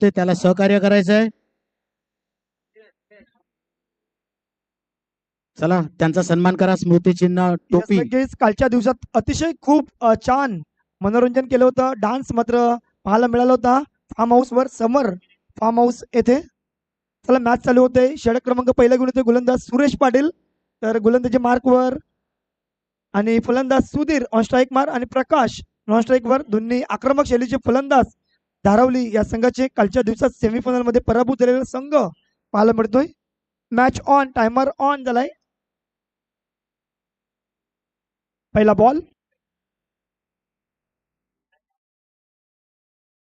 ते त्याला सहकार्य करायचं आहे. चला त्यांचा सन्मान करा. स्मृतिचिन्ह टोपी. नक्कीच कालच्या दिवसात अतिशय खूप छान मनोरंजन केलं होतं. डान्स मात्र पाहायला मिळाला होता फार्म हाऊस वर, समर फार्म हाऊस येथे. चला मॅच चालू होते. षटक क्रमांक पहिला घेऊन येतो गोलंदाज सुरेश पाटील. तर गोलंदाजी मार्कवर आणि फलंदाज सुधीर ऑन स्ट्राईक मार आणि प्रकाश नॉन स्ट्राईक वर. दोन्ही आक्रमक शैलीचे फलंदाज धारावली या संघाचे कालच्या दिवसात सेमीफायनल मध्ये पराभूत झालेला संघ पाहायला मिळतोय. मॅच ऑन, टायमर ऑन झालाय. पहिला बॉल,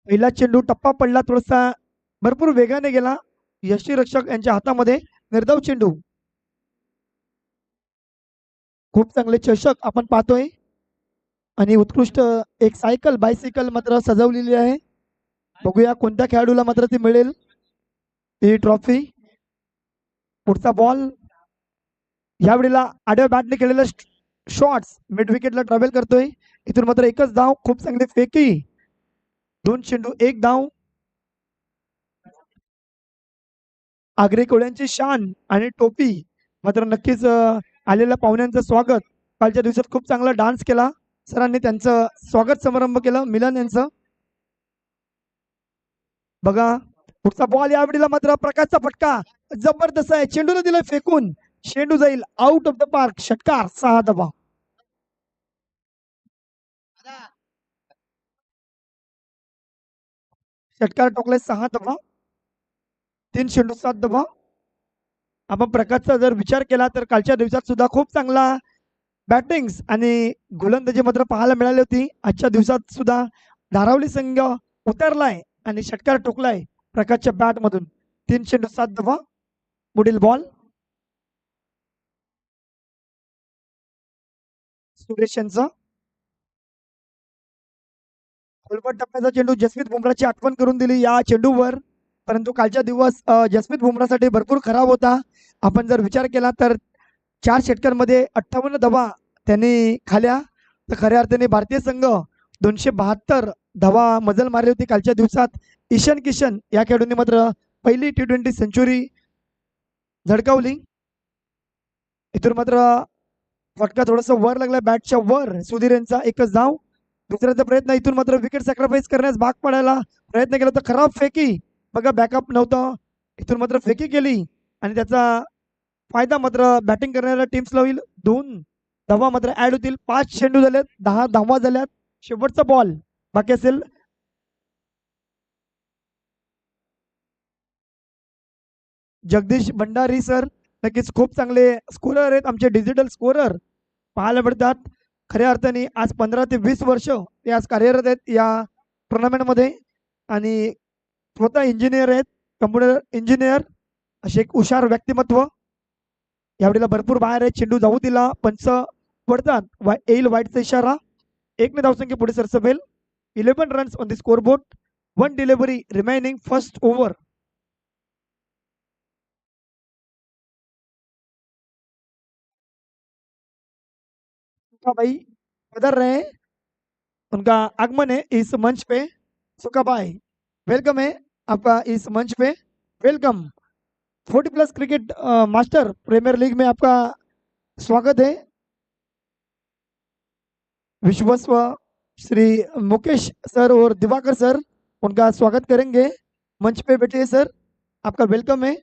पहिला चेंडू टप्पा पडला, थोडासा भरपूर वेगाने गेला. यष्टीरक्षक यांच्या हातामध्ये निर्धाव चेंडू. खूप चांगले चषक आपण पाहतोय आणि उत्कृष्ट एक सायकल बायसिकल मात्र सजवलेली आहे. बघूया कोणत्या खेळाडूला मात्र ती मिळेल ही ट्रॉफी. पुढचा बॉल, यावेळेला आडव्या बॅटने केलेला शॉट्स मिड विकेटला ट्रॅव्हल करतोय. इथून मात्र एकच धाव. खूप चांगली फेकी. 2 चेंडू 1 धाव. आगरी कोळ्यांची शान आणि टोपी मात्र नक्कीच आलेल्या पाहुण्यांचं स्वागत. कालच्या दिवसात खूप चांगला डान्स केला सरांनी, त्यांचं स्वागत समारंभ केला मिलन यांचं. बघा पुढचा बॉल, यावेळेला मात्र प्रकाशचा फटका जबरदस्त आहे. चेंडूला दिला फेकून, चेंडू जाईल आउट ऑफ द पार्क. षटकार, 6 धावा. षटकार टोकले 6 धावा. 3 चेंडू 7 धावा. आपण प्रकाशचा जर विचार केला तर कालच्या दिवसात सुद्धा खूप चांगला बॅटिंग आणि गोलंदाजी मात्र पाहायला मिळाली होती. आजच्या दिवसात सुद्धा धारावली संघ उतरलाय आणि षटकार टोकलाय प्रकाशच्या बॅट मधून. 3 चेंडू 7 धावा. पुढील बॉल, सुरेश यांचा खोलवर टप्प्याचा चेंडू. जसप्रीत बुमराची आठवण करून दिली या चेंडूवर, परंतु कालचा दिवस जसप्रीत बुमरासाठी भरपूर खराब होता. आपण जर विचार केला तर 4 षटकांमध्ये 58 धावा त्यांनी खाल्या. तर खऱ्या अर्थाने भारतीय संघ 272 धावा मजल मारली होती कालच्या दिवसात. ईशान किशन या खेळाडूंनी मात्र पहिली T20 सेंचुरी झळकावली. इथून मात्र फटका थोडासा वर लागला बॅटच्या वर. सुधीर यांचा एकच धाव. दुसऱ्याचा प्रयत्न, इथून मात्र विकेट सॅक्रिफाईस करण्यास भाग पडायला प्रयत्न केला तर खराब फेकी. बघा बॅकअप नव्हतं, इथून मात्र फेकी केली आणि त्याचा फायदा मात्र बॅटिंग करणाऱ्या टीम्सला होईल. 2 धावा मात्र ऍड होतील. 5 चेंडू झालेत, 10 धावा झाल्यात. शेवटचा बॉल बाकी असेल. जगदीश भंडारी सर नक्कीच खूप चांगले स्कोरर आहेत. आमचे डिजिटल स्कोरर पाहायला मिळतात. खऱ्या अर्थाने आज 15 ते 20 वर्ष ते आज कार्यरत आहेत या टुर्नामेंटमध्ये आणि स्वतः इंजिनियर आहेत, कम्प्युटर इंजिनियर. असे एक हुशार व्यक्तिमत्व. यावेळेला भरपूर बाहेर आहे. चेंडू जाऊ दिला, पंच पडतात, येईल वाईटचा इशारा. 1 धावसंख्या पुढे सरसवेल. 11 runs on the score board. 1 delivery remaining first over. भाई पधर रहे हैं, उनका आगमन है इस मंच पे. सुखा भाई वेलकम है आपका इस मंच पे, welcome. 40+ cricket master premier league में आपका स्वागत है. विश्वस्व श्री मुकेश सर और दिवाकर सर उनका स्वागत करेंगे. मंच पे बैठे सर, आपका वेलकम है.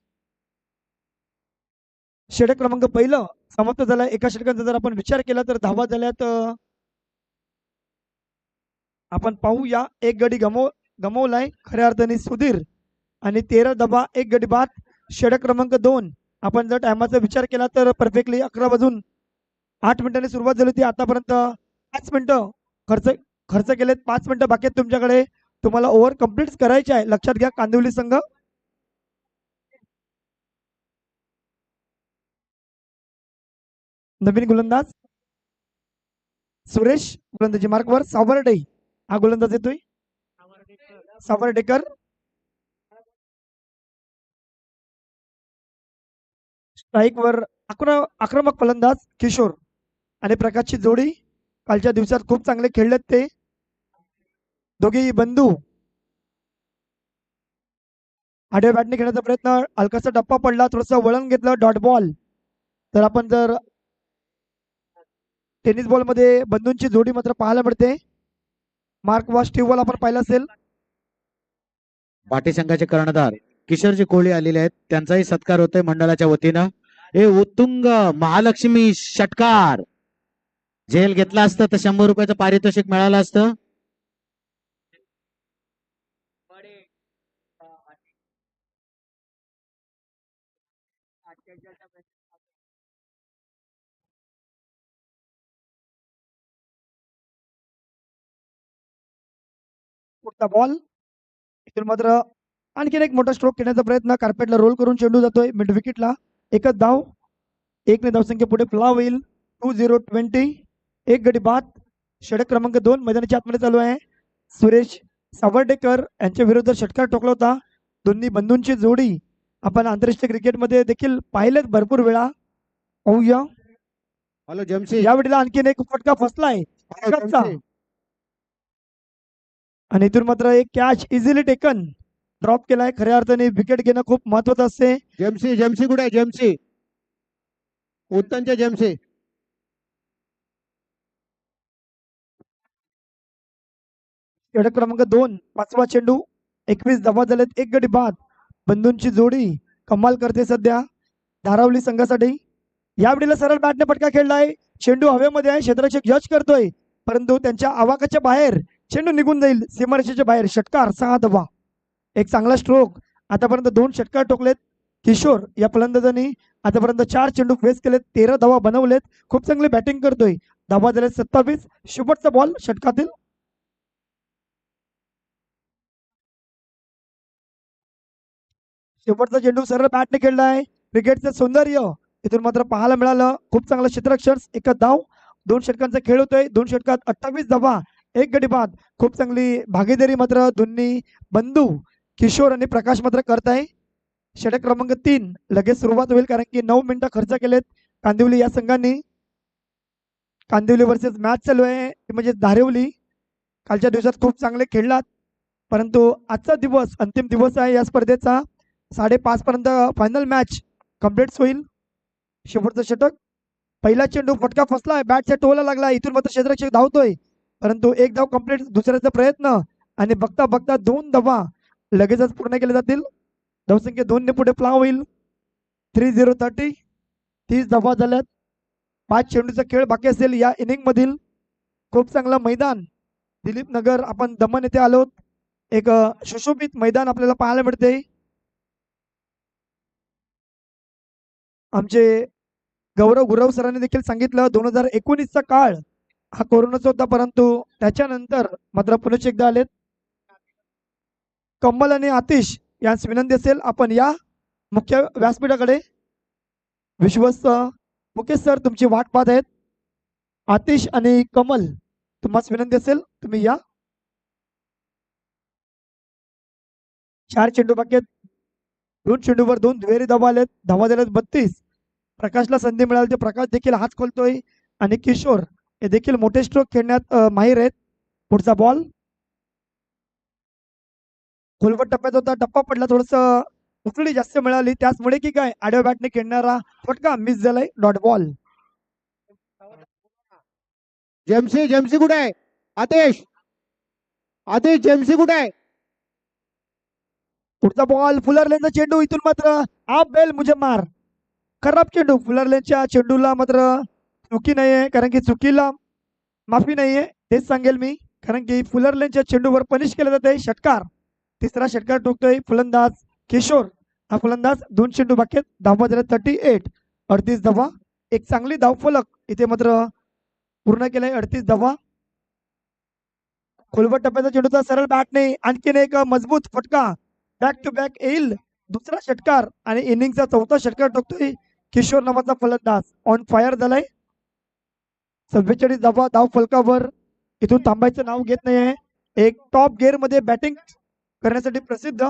षटक क्रमांक पहिलं समाप्त झाला. एका षटकांचा जर आपण विचार केला तर धावा झाल्यात आपण पाहूया. 1 गडी गमवलाय खऱ्या अर्थाने सुधीर आणि 13 धावा 1 गडी बाद. षटक क्रमांक 2 आपण जर टायमाचा विचार केला तर परफेक्टली 11 वाजून 8 मिनिटांनी सुरुवात झाली होती. आतापर्यंत 5 मिनिटं खर्च केलेत. 5 मिनिटं बाकी आहेत तुमच्याकडे. तुम्हाला ओव्हर कम्प्लीट करायचे आहे, लक्षात घ्या कांदिवली संघ. नवीन गोलंदाज सुरेश गोलंदाजी मार्कवर. सावर्डे हा गोलंदाज येतोय. सावर्डेकर स्ट्राईक वर. आक्रमक फलंदाज किशोर आणि प्रकाशची जोडी कालच्या दिवसात खूप चांगले खेळलेत ते दोघेही बंधू. आडव्या बॅटने खेळण्याचा प्रयत्न, हलकासा टप्पा पडला, थोडंसं वळण घेतलं, डॉट बॉल. तर आपण जर टेनिस बॉल मध्ये बंधूंची जोडी मात्र पाहायला मिळते. मार्क वा स्टीव्ह बॉल आपण पाहिला असेल. पाटी संघाचे कर्णधार किशोरजी कोहली आलेले आहेत, त्यांचाही सत्कार होतोय मंडळाच्या वतीनं. हे उत्तुंग महालक्ष्मी षटकार, झेल घेतला असतं तर 100 रुपयाचं पारितोषिक मिळालं असतं. पुढचा बॉल, इथून मात्र आणखीन एक मोठा स्ट्रोक घेण्याचा प्रयत्न, कार्पेटला रोल करून चेंडू जातोय मिड विकेटला. एकच धाव, 1 ने धावसंख्या पुढे फ्ला होईल. 2020, एक गडी बाद. षटक क्रमांक 2 मैदानाच्या आतमध्ये चालू आहे. सुरेश सावर्डेकर यांच्या विरुद्ध षटकार ठोकला होता. दोन्ही बंधूंची जोडी आपण आंतरराष्ट्रीय क्रिकेटमध्ये देखील पाहिलेत भरपूर वेळा. पाहूया, हॅलो जमशी, या वेळेला आणखीन एक फटका फसलाय फटकाचा. आणि इथून मात्र एक कॅच इझिली टेकन, ड्रॉप केलाय. खऱ्या अर्थाने विकेट घेणं खूप महत्वाचं असते. जेमसी जेमसी कुठे आहे? जेमसी, उत्तमच्या जेमसी. षटक क्रमांक 2, 5वा चेंडू, 21 धावा झालेत, एक गडी बाद. बंधूंची जोडी कमाल करते सध्या धारावली संघासाठी. यावेळेला सरळ बॅटने फटका खेळलाय. चेंडू हवेमध्ये आहे, क्षेत्ररक्षक जज करतोय, परंतु त्यांच्या आवाकाच्या बाहेर चेंडू निघून जाईल सीमारेषेच्या बाहेर. षटकार, 6 धावा, एक चांगला स्ट्रोक. आतापर्यंत 2 षटकार ठोकलेत किशोर या फलंदाजांनी. आतापर्यंत 4 चेंडू फेस केलेत, 13 धावा बनवलेत. खूप चांगली बॅटिंग करतोय. धावा झाले 27. शेवटचा बॉल षटकातील. शेवटचा चेंडू सरळ बॅटने खेळलाय. क्रिकेटचं सौंदर्य इथून मात्र पाहायला मिळालं. खूप चांगलं क्षेत्ररक्षण, एकच धाव. 2 षटकांचा खेळ होतोय. 2 षटकात 28 धावा, एक गडी बाद. खूप चांगली भागीदारी मात्र दोन्ही बंधू किशोर आणि प्रकाश मात्र करताय. षटक क्रमांक 3 लगेच सुरुवात होईल, कारण की 9 मिनिटं खर्च केलेत कांदिवली या संघांनी. कांदिवली वर्सेस मॅच चालू आहे, म्हणजे धारिवली. कालच्या दिवसात खूप चांगले खेळलात, परंतु आजचा दिवस अंतिम दिवस आहे या स्पर्धेचा. 5:30 पर्यंत फायनल मॅच कम्प्लीट होईल. शेवटचं षटक, पहिला चेंडू फटका फसलाय, बॅटच्या टोला लागला. इथून मात्र क्षेत्ररक्षक धावतोय, परंतु एक धाव कंप्लीट. दुसऱ्याचा प्रयत्न आणि बघता बघता 2 धावा लगेचच पूर्ण केले जातील. धावसंख्या 2 ने पुढे फ्ला होईल. 30-30, 30 धावा झाल्यात. 5 चेंडूचा खेळ बाकी असेल या इनिंग मधील. खूप चांगलं मैदान दिलीप नगर, आपण दमण येथे आलोत. एक सुशोभित मैदान आपल्याला पाहायला मिळते. आमचे गौरव गुरव सरांनी देखील सांगितलं 2019चा काळ हा कोरोनाचा होता, परंतु त्याच्यानंतर मात्र पुन्हा एकदा आलेत. कमल आणि आतिश यांस विनंती असेल आपण या मुख्य व्यासपीठाकडे. विश्वस्त मुकेश सर तुमची वाट पाहत आहेत. आतिश आणि कमल तुम्हाला विनंती असेल तुम्ही या. 4 चेंडू बाकी आहेत. 2 चेंडूवर 2 दुहेरी धावा आलेत. धावा झाल्यात 32. प्रकाशला संधी मिळाली तर प्रकाश देखील हात खोलतोय आणि किशोर हे देखील मोठे स्ट्रोक खेळण्यात माहीर आहेत. पुढचा बॉल खोलवट टप्प्यात होता, टप्पा पडला, थोडस उकळी जास्त मिळाली त्याचमुळे की काय आडव्या बॅटने खेळणारा फटका मिस झालाय, डॉट बॉल. जेमसी जेमसी कुठे आहे? आदेश, आदेश जेमसी कुठे आहे? पुढचा बॉल फुलरलेनचा चेंडू, इथून मात्र आप बेल मुझे मार. खराब चेंडू. फुलरलेनच्या चेंडूला मात्र चुकी नाहीये, कारण की चुकीला माफी नाहीये तेच सांगेल मी, कारण की फुलरलेनच्या चेंडूवर पनिश केलं जाते. षटकार, तिसरा षटकार ठोकतोय फलंदाज किशोर. हा फलंदाज 2 चेंडू बाकी आहेत. धावा झाल्या 38, 38 धावा. एक चांगली धावफलक इथे मात्र पूर्ण केलाय, 38 धावा. खोलवट टप्प्याचा चेंडूचा सरळ बॅटने आणखीन एक मजबूत फटका बॅक टू बॅक येईल. दुसरा षटकार आणि इनिंगचा चौथा षटकार ठोकतोय किशोर नावाचा फलंदाज. ऑन फायर झालाय. 44 धावा धाव फलकावर. इथून थांबायचं नाव घेत नाहीये. एक टॉप गिअर मध्ये बॅटिंग करण्यासाठी प्रसिद्ध.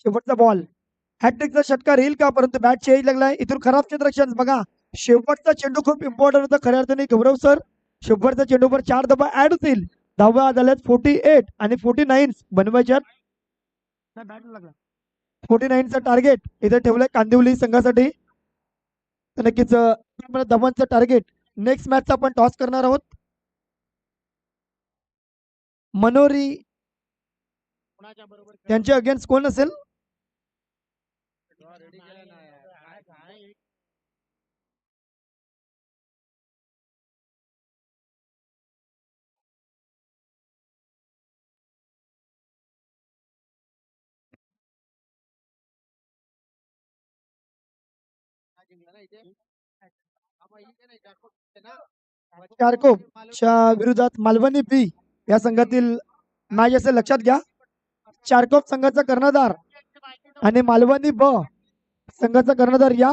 शेवटचा बॉल, हॅट्रिकचा षटकार येईल का, परंतु बॅट चेंज लागलाय. इथून खराब क्षेत्ररक्षण बघा. शेवटचा चेंडू खूप इम्पॉर्टंट होता खऱ्या अर्थाने गौरव सर. शेवटचा चेंडूवर 4 धावा ऍड होतील. धावा झाल्यात 48 आणि 49 बनवायच्यात. 49चं टार्गेट इथे ठेवलंय कांदिवली संघासाठी. तर नक्कीच धावांचं टार्गेट. नेक्स्ट मॅचचा आपण टॉस करणार आहोत. मनोरी त्यांच्या अगेन्स्ट कोण असेल? चारकोपच्या विरोधात मालवणी बी या संघातील मॅच असेल, लक्षात घ्या. चारकोप संघाचा कर्णधार आणि मालवणी ब संघाचा कर्णधार या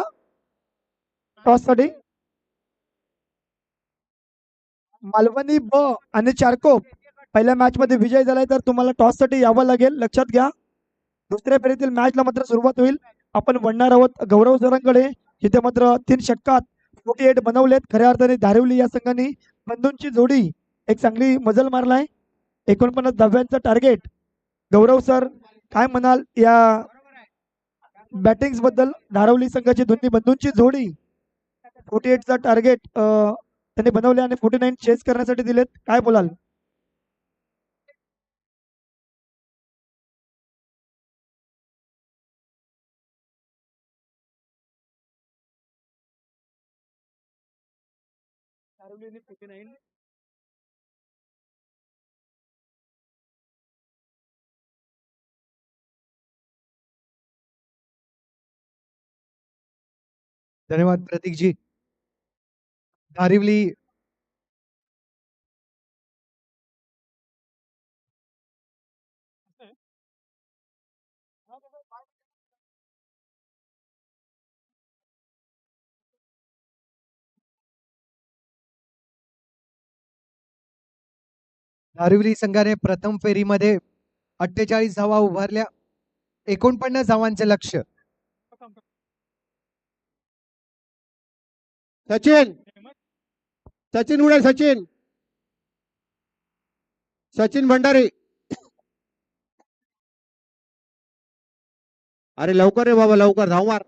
टॉस साठी. मालवणी ब आणि चारकोप पहिल्या मॅच मध्ये विजय झालाय, तर तुम्हाला टॉस साठी यावं लागेल, लक्षात घ्या. दुसऱ्या फेरीतील मॅचला मात्र सुरुवात होईल. आपण वळणार आहोत गौरव सरांकडे, जिथे मात्र 3 षटकात 48 बनवलेत. खऱ्या अर्थाने धारिवली या संघाने बंधूंची जोडी एक चांगली मजल मारलाय. 49 धाव्यांचं टार्गेट. गौरव सर काय म्हणाल या बॅटिंग बद्दल? धारावली संघाची दोन्ही बंधूंची जोडी 48चा टार्गेट त्यांनी बनवले आणि 49 चेस करण्यासाठी दिलेत, काय बोलाल? धन्यवाद प्रतीक जी. धारिवली धारिवली संघाने प्रथम फेरीमध्ये 48 धावा उभारल्या. 49 धावांचे लक्ष्य. सचिन सचिन उडे, सचिन सचिन भंडारी. अरे लवकर रे बाबा, लवकर धाव मार.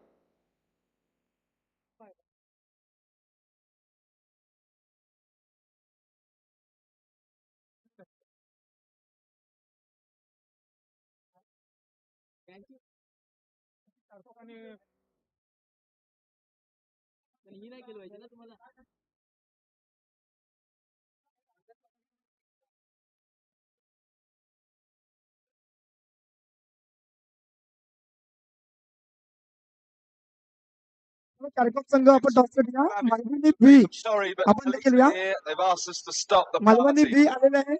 चारकोप संघ आपण टॉस साठी या. मालवणी बी आपण देखील या. मालवणी बी आलेले आहे.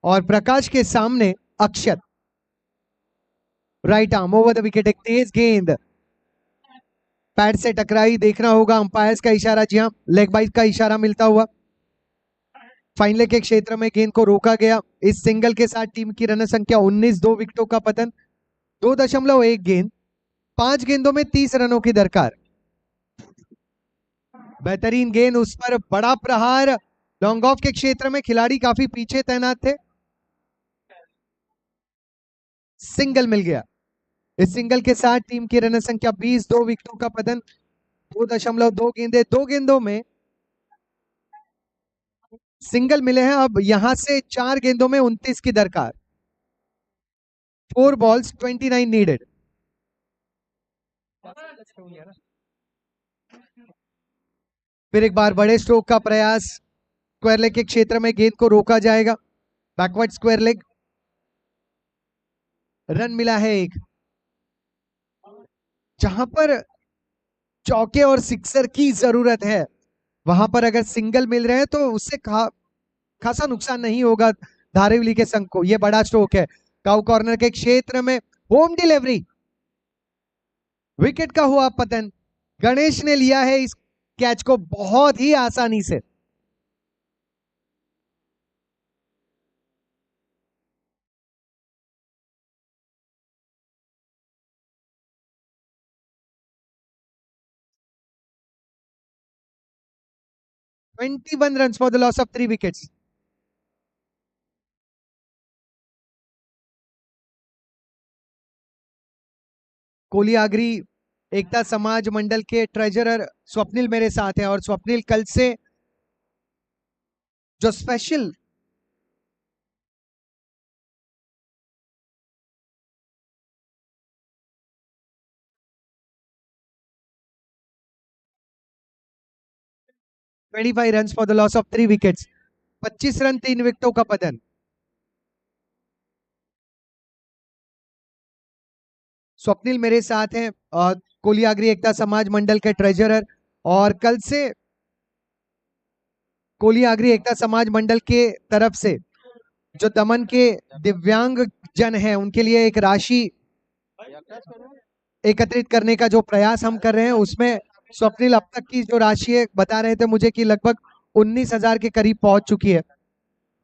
और प्रकाश के सामने Akshat. Right arm over the wicket, एक तेज गेंद पैड से टकराई, देखना होगा अंपायर्स का इशारा। जी हाँ, लेग बाइट का इशारा मिलता हुआ फाइन लेग के क्षेत्र में गेंद को रोका गया। इस सिंगल के साथ टीम की रन संख्या 19, 2 विकेटों का पतन, 2.1 गेंद, 5 गेंदों में 30 रनों की दरकार। बेहतरीन गेंद, उस पर बड़ा प्रहार, लॉन्ग ऑफ के क्षेत्र में खिलाड़ी काफी पीछे तैनात थे, सिंगल मिल गया। इस सिंगल के साथ टीम की रन संख्या 20, 2 विकेटों का पतन, 2.2 गेंदे, 2 गेंदों में सिंगल मिले हैं। अब यहां से 4 गेंदों में 29 की दरकार। 4 balls 29 नीडेड। फिर एक बार बड़े स्ट्रोक का प्रयास, स्क्वायर लेग के क्षेत्र में गेंद को रोका जाएगा, बैकवर्ड स्क्वायर लेग। रन मिला है एक। जहां पर चौके और सिक्सर की जरूरत है, वहां पर अगर सिंगल मिल रहे हैं तो उससे खासा नुकसान नहीं होगा धारिवली के संघ को। यह बड़ा स्ट्रोक है, काउ कॉर्नर के क्षेत्र में होम डिलीवरी, विकेट का हुआ पतन। गणेश ने लिया है इस कैच को बहुत ही आसानी से। "21 runs for the loss of 3 wickets." कोलियाग्री एकता समाज मंडल के ट्रेजरर स्वप्निल मेरे साथ हैं, और स्वप्निल कल से जो special "25 runs for the loss of 3 wickets", 25 run 3 विकेटों का पतन। स्वप्निल मेरे साथ हैं, कोलियाग्री एकता समाज मंडल के ट्रेजरर, और कल से कोलियाग्री एकता समाज मंडल के तरफ से जो दमन के दिव्यांग जन हैं उनके लिए एक राशि एकत्रित करने का जो प्रयास हम कर रहे हैं, उसमें स्वप्निल अब तक की जो राशि है बता रहे थे मुझे कि लगभग 19,000 के करीब पहुंच चुकी है।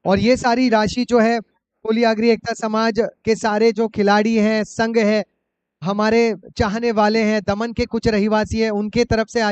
और ये सारी राशि जो है कोलियाग्री एकता समाज के सारे जो खिलाड़ी हैं, संघ है, हमारे चाहने वाले हैं, दमन के कुछ रहिवासी हैं, उनके तरफ से आई।